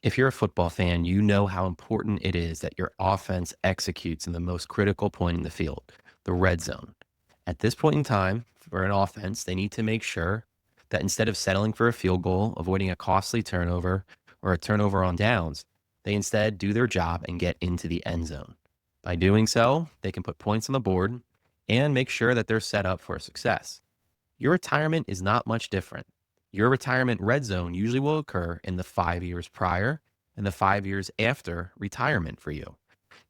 If you're a football fan, you know how important it is that your offense executes in the most critical point in the field, the red zone. At this point in time, for an offense, they need to make sure that instead of settling for a field goal, avoiding a costly turnover or a turnover on downs, they instead do their job and get into the end zone. By doing so, they can put points on the board and make sure that they're set up for success. Your retirement is not much different. Your retirement red zone usually will occur in the 5 years prior and the 5 years after retirement for you.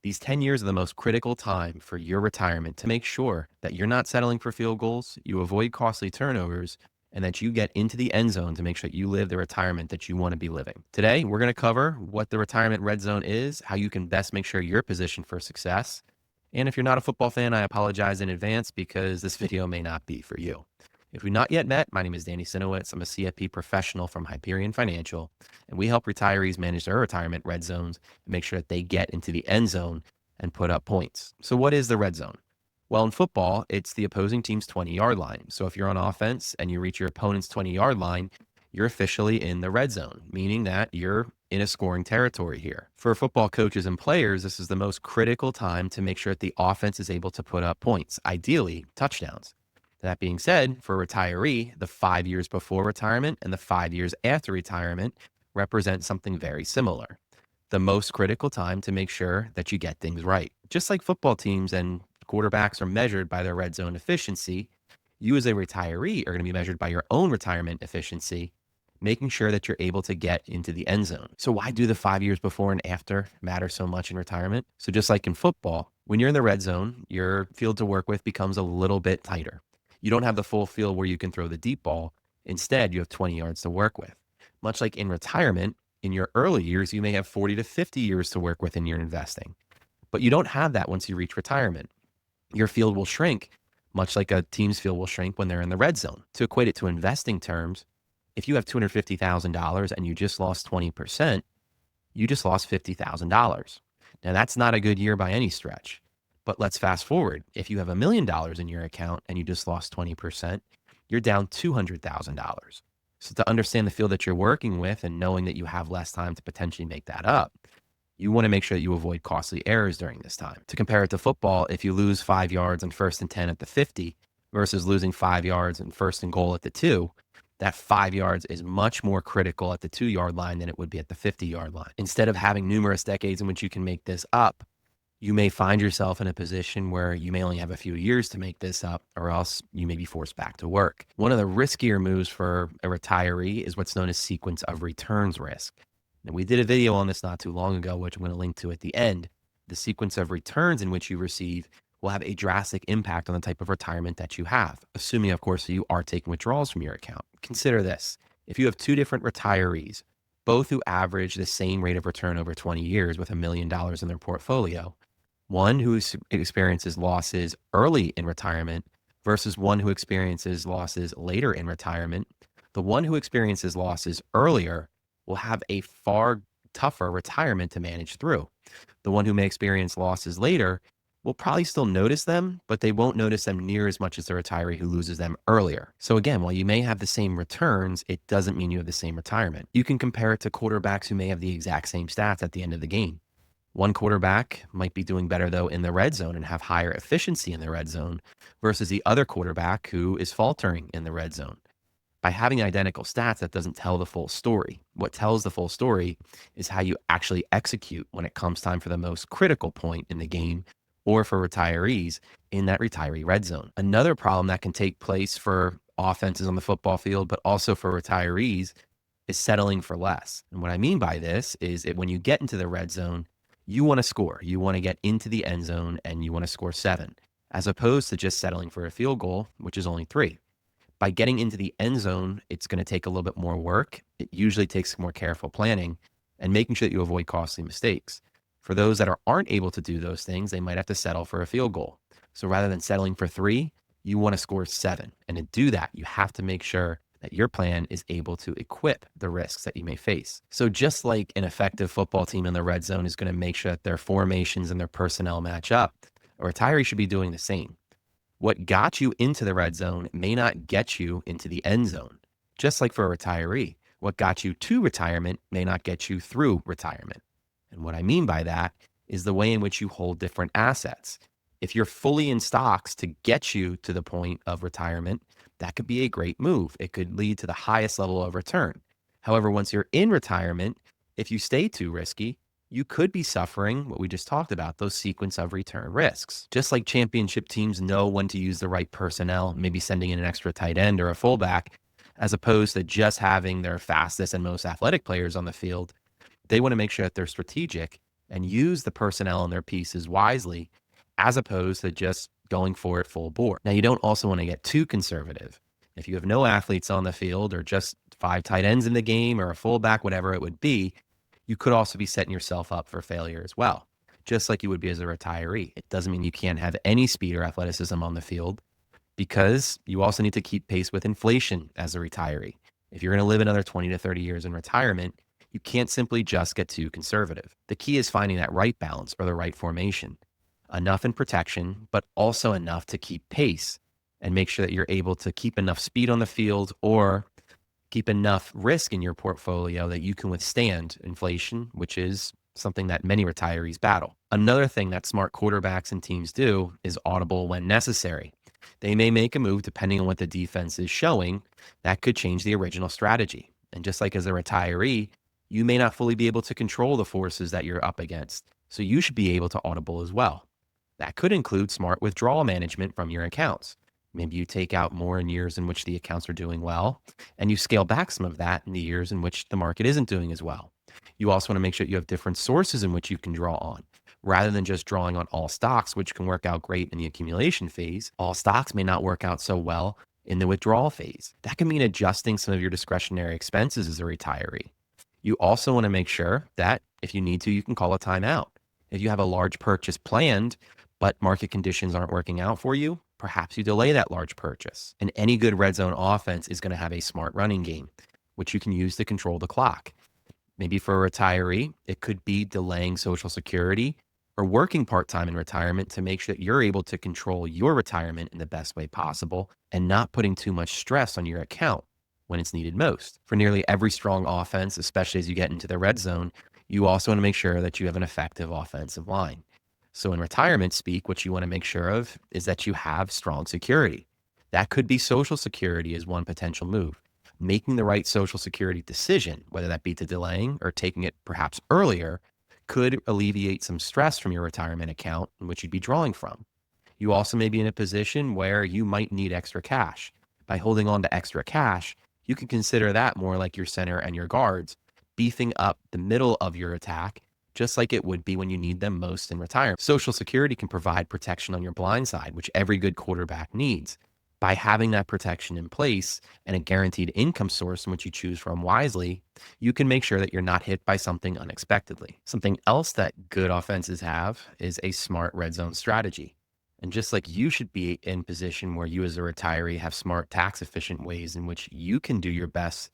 These 10 years are the most critical time for your retirement to make sure that you're not settling for field goals, you avoid costly turnovers, and that you get into the end zone to make sure you live the retirement that you want to be living. Today, we're going to cover what the retirement red zone is, how you can best make sure you're positioned for success. And if you're not a football fan, I apologize in advance because this video may not be for you. If we've not yet met, my name is Danny Cieniewicz. I'm a CFP professional from Hyperion Financial, and we help retirees manage their retirement red zones and make sure that they get into the end zone and put up points. So what is the red zone? Well, in football, it's the opposing team's 20-yard line. So if you're on offense and you reach your opponent's 20-yard line, you're officially in the red zone, meaning that you're in a scoring territory here. For football coaches and players, this is the most critical time to make sure that the offense is able to put up points, ideally touchdowns. That being said, for a retiree, the 5 years before retirement and the 5 years after retirement represent something very similar. The most critical time to make sure that you get things right. Just like football teams and quarterbacks are measured by their red zone efficiency, you as a retiree are going to be measured by your own retirement efficiency, making sure that you're able to get into the end zone. So why do the 5 years before and after matter so much in retirement? So just like in football, when you're in the red zone, your field to work with becomes a little bit tighter. You don't have the full field where you can throw the deep ball. Instead, you have 20 yards to work with. Much like in retirement, in your early years, you may have 40 to 50 years to work with in your investing. But you don't have that once you reach retirement. Your field will shrink, much like a team's field will shrink when they're in the red zone. To equate it to investing terms, if you have $250,000 and you just lost 20%, you just lost $50,000. Now, that's not a good year by any stretch. But let's fast forward. If you have $1,000,000 in your account and you just lost 20%, you're down $200,000. So to understand the field that you're working with and knowing that you have less time to potentially make that up, you want to make sure that you avoid costly errors during this time. To compare it to football, if you lose 5 yards on 1st and 10 at the 50 versus losing 5 yards on 1st and goal at the 2, that 5 yards is much more critical at the 2-yard line than it would be at the 50-yard line. Instead of having numerous decades in which you can make this up, you may find yourself in a position where you may only have a few years to make this up, or else you may be forced back to work. One of the riskier moves for a retiree is what's known as sequence of returns risk. Now, we did a video on this not too long ago, which I'm going to link to at the end. The sequence of returns in which you receive will have a drastic impact on the type of retirement that you have, assuming, of course, that you are taking withdrawals from your account. Consider this. If you have two different retirees, both who average the same rate of return over 20 years with $1,000,000 in their portfolio, one who experiences losses early in retirement versus one who experiences losses later in retirement, the one who experiences losses earlier will have a far tougher retirement to manage through. The one who may experience losses later will probably still notice them, but they won't notice them near as much as the retiree who loses them earlier. So again, while you may have the same returns, it doesn't mean you have the same retirement. You can compare it to quarterbacks who may have the exact same stats at the end of the game. One quarterback might be doing better, though, in the red zone and have higher efficiency in the red zone versus the other quarterback who is faltering in the red zone. By having identical stats, that doesn't tell the full story. What tells the full story is how you actually execute when it comes time for the most critical point in the game or for retirees in that retiree red zone. Another problem that can take place for offenses on the football field, but also for retirees, is settling for less. And what I mean by this is that when you get into the red zone, you want to score. You want to get into the end zone and you want to score 7, as opposed to just settling for a field goal, which is only 3. By getting into the end zone, it's going to take a little bit more work. It usually takes more careful planning and making sure that you avoid costly mistakes. For those that aren't able to do those things, they might have to settle for a field goal. So rather than settling for 3, you want to score 7. And to do that, you have to make sure that your plan is able to equip the risks that you may face. So just like an effective football team in the red zone is going to make sure that their formations and their personnel match up, a retiree should be doing the same. What got you into the red zone may not get you into the end zone. Just like for a retiree, What got you to retirement may not get you through retirement. And what I mean by that is the way in which you hold different assets. If you're fully in stocks to get you to the point of retirement, that could be a great move. It could lead to the highest level of return. However, once you're in retirement, if you stay too risky, you could be suffering what we just talked about, those sequence of return risks. Just like championship teams know when to use the right personnel, maybe sending in an extra tight end or a fullback, as opposed to just having their fastest and most athletic players on the field, they want to make sure that they're strategic and use the personnel and their pieces wisely, as opposed to just going for it full bore. Now, you don't also want to get too conservative. If you have no athletes on the field or just 5 tight ends in the game or a fullback, whatever it would be, you could also be setting yourself up for failure as well, just like you would be as a retiree. It doesn't mean you can't have any speed or athleticism on the field, because you also need to keep pace with inflation as a retiree. If you're going to live another 20 to 30 years in retirement, you can't simply just get too conservative. The key is finding that right balance or the right formation, enough in protection, but also enough to keep pace and make sure that you're able to keep enough speed on the field or keep enough risk in your portfolio that you can withstand inflation, which is something that many retirees battle. Another thing that smart quarterbacks and teams do is audible when necessary. They may make a move depending on what the defense is showing that could change the original strategy. And just like as a retiree, you may not fully be able to control the forces that you're up against. So you should be able to audible as well. That could include smart withdrawal management from your accounts. Maybe you take out more in years in which the accounts are doing well, and you scale back some of that in the years in which the market isn't doing as well. You also want to make sure you have different sources in which you can draw on. Rather than just drawing on all stocks, which can work out great in the accumulation phase, all stocks may not work out so well in the withdrawal phase. That can mean adjusting some of your discretionary expenses as a retiree. You also want to make sure that if you need to, you can call a timeout. If you have a large purchase planned, but market conditions aren't working out for you, perhaps you delay that large purchase. And any good red zone offense is going to have a smart running game, which you can use to control the clock. Maybe for a retiree, it could be delaying Social Security or working part-time in retirement to make sure that you're able to control your retirement in the best way possible and not putting too much stress on your account when it's needed most. For nearly every strong offense, especially as you get into the red zone, you also want to make sure that you have an effective offensive line. So in retirement speak, what you want to make sure of is that you have strong security. That could be Social Security as one potential move. Making the right Social Security decision, whether that be to delaying or taking it perhaps earlier, could alleviate some stress from your retirement account in which you'd be drawing from. You also may be in a position where you might need extra cash. By holding on to extra cash, you can consider that more like your center and your guards, beefing up the middle of your attack, just like it would be when you need them most in retirement. Social Security can provide protection on your blind side, which every good quarterback needs. By having that protection in place and a guaranteed income source in which you choose from wisely, you can make sure that you're not hit by something unexpectedly. Something else that good offenses have is a smart red zone strategy. And just like you should be in position where you as a retiree have smart tax efficient ways in which you can do your best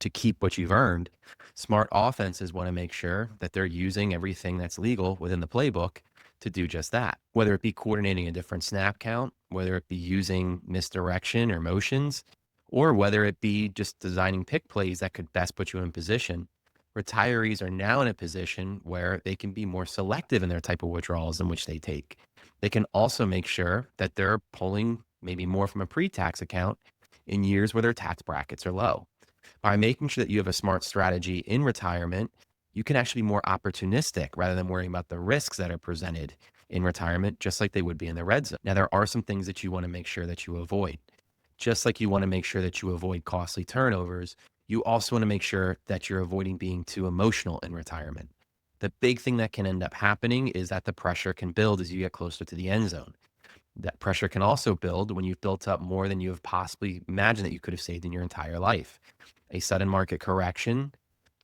to keep what you've earned, smart offenses want to make sure that they're using everything that's legal within the playbook to do just that. Whether it be coordinating a different snap count, whether it be using misdirection or motions, or whether it be just designing pick plays that could best put you in position, retirees are now in a position where they can be more selective in their type of withdrawals in which they take. They can also make sure that they're pulling maybe more from a pre-tax account in years where their tax brackets are low. By making sure that you have a smart strategy in retirement, you can actually be more opportunistic rather than worrying about the risks that are presented in retirement, just like they would be in the red zone. Now, there are some things that you want to make sure that you avoid. Just like you want to make sure that you avoid costly turnovers, you also want to make sure that you're avoiding being too emotional in retirement. The big thing that can end up happening is that the pressure can build as you get closer to the end zone. That pressure can also build when you've built up more than you have possibly imagined that you could have saved in your entire life. A sudden market correction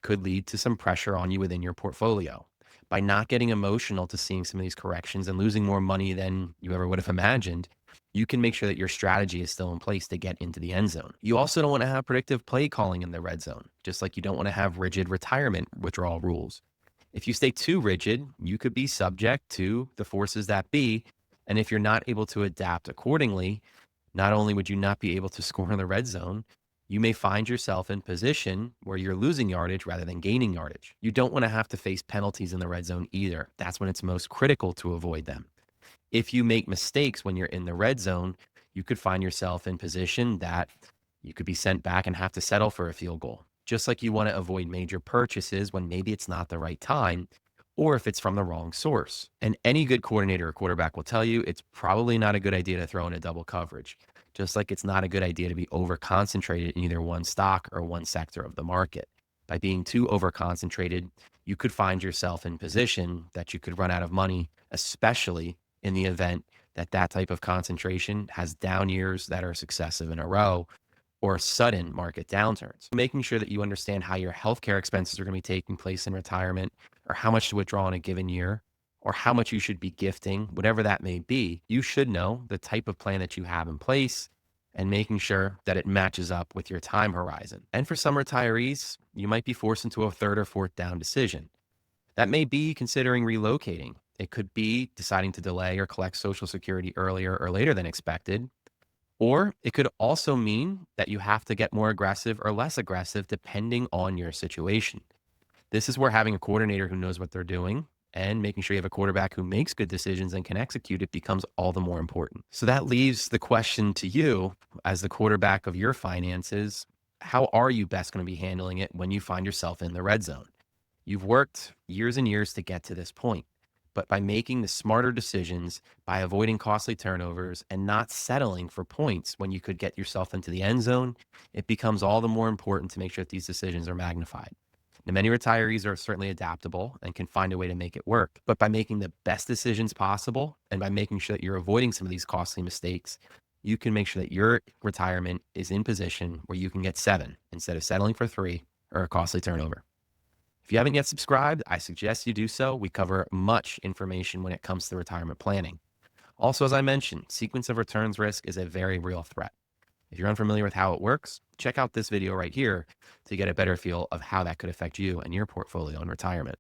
could lead to some pressure on you within your portfolio. By not getting emotional to seeing some of these corrections and losing more money than you ever would have imagined, you can make sure that your strategy is still in place to get into the end zone. You also don't want to have predictive play calling in the red zone, just like you don't want to have rigid retirement withdrawal rules. If you stay too rigid, you could be subject to the forces that be. And if you're not able to adapt accordingly, not only would you not be able to score in the red zone, You may find yourself in position where you're losing yardage rather than gaining yardage. You don't want to have to face penalties in the red zone either. That's when it's most critical to avoid them. If you make mistakes when you're in the red zone, you could find yourself in position that you could be sent back and have to settle for a field goal. Just like you want to avoid major purchases when maybe it's not the right time or if it's from the wrong source. And any good coordinator or quarterback will tell you it's probably not a good idea to throw in a double coverage, just like it's not a good idea to be over concentrated in either one stock or one sector of the market. By being too over concentrated, you could find yourself in position that you could run out of money, especially in the event that that type of concentration has down years that are successive in a row or sudden market downturns. Making sure that you understand how your healthcare expenses are going to be taking place in retirement, or how much to withdraw in a given year, or how much you should be gifting, whatever that may be. You should know the type of plan that you have in place and making sure that it matches up with your time horizon. And for some retirees, you might be forced into a third or fourth down decision. That may be considering relocating. It could be deciding to delay or collect Social Security earlier or later than expected. Or it could also mean that you have to get more aggressive or less aggressive depending on your situation. This is where having a coordinator who knows what they're doing and making sure you have a quarterback who makes good decisions and can execute it becomes all the more important. So that leaves the question to you as the quarterback of your finances. How are you best going to be handling it when you find yourself in the red zone? You've worked years and years to get to this point, but by making the smarter decisions, by avoiding costly turnovers and not settling for points when you could get yourself into the end zone, it becomes all the more important to make sure that these decisions are magnified. Now, many retirees are certainly adaptable and can find a way to make it work, but by making the best decisions possible and by making sure that you're avoiding some of these costly mistakes, you can make sure that your retirement is in position where you can get 7 instead of settling for 3 or a costly turnover. If you haven't yet subscribed, I suggest you do so. We cover much information when it comes to retirement planning. Also, as I mentioned, sequence of returns risk is a very real threat. If you're unfamiliar with how it works, check out this video right here to get a better feel of how that could affect you and your portfolio in retirement.